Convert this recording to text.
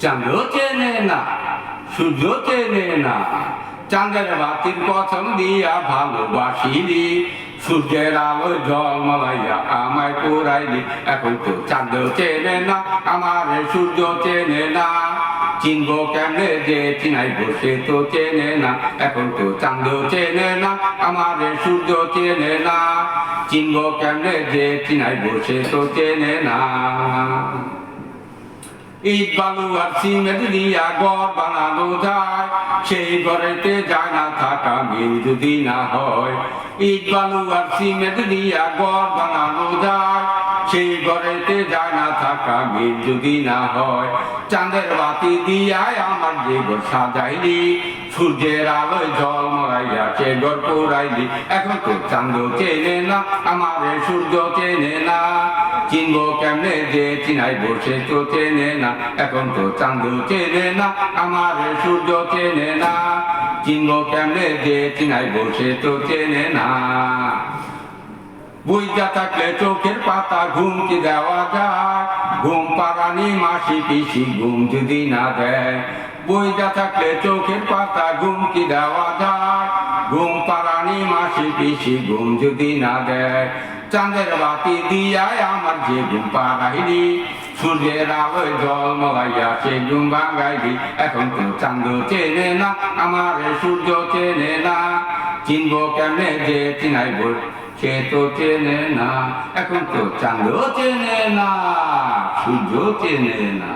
চাঁদও চেনে না, সূর্য চেনে না। চাঁদের বাতির কথম দিয়া ভালোবাসিলি, সূর্যের আলো জলমলাইয়া আমায় পুরাইলি। এখন তো চাঁদও চেনে না, আমার সূর্য চেনে না। চিনবো কেমনে যে চিনাই বসে তো চেনে না। এখন তো চাঁদও চেনে না, আমার সূর্য চেনে না। চিনবো কেমনে যে চিনাই বসে তো চেনে না। ইট বালু আর সিমেন্ট দিয়া ঘর বানানো যায়, সেই ঘরেতে যায় না থাকা মিল যদি না হয়। ইট বালু আর সিমেন্ট দিয়া ঘর বানানো যায়, সেই ঘরেতে যায় না থাকা মিল যদি না হয়। চাঁদের বাতি দিয়ায় আমার যে ঘর সাজাইলি, সূর্যের আলোয় জল মরাইয়া সে ঘর পুরাইলি। এখন তো চাঁদও চেনে না, আমার সূর্য চেনে না। চিনবো কেমনে যে চিনাই বসে তো চেনে না। এখন তো চাঁদও চেনে না, আমার সূর্য চেনে না। চিনবো কেমনে যে চিনাই বসে তো চেনে না। বুঝা থাকলে চোখের পাতা ঘুম কি দেওয়া যায়, ঘুম পাড়ানি মাসি পিসি ঘুম যদি না দেয়। বুঝা থাকলে চোখের পাতা ঘুম কি দেওয়া যায়, ঘুম পাড়ানি মাসি পিসি ঘুম যদি না দেয়। চাঁদের বাতি দিয়ায় আমার যে ঘুম পাড়াইলি, সূর্যের আলোয় জল মলাইয়া সে ঘুম ভাঙাইলি। এখন তো চাঁদও চেনে না, আমার সূর্য চেনে না। চিনবো কেমনে যে চিনাইব সে তো চেনে না। এখন তো চাঁদও চেনে না, সূর্য চেনে না।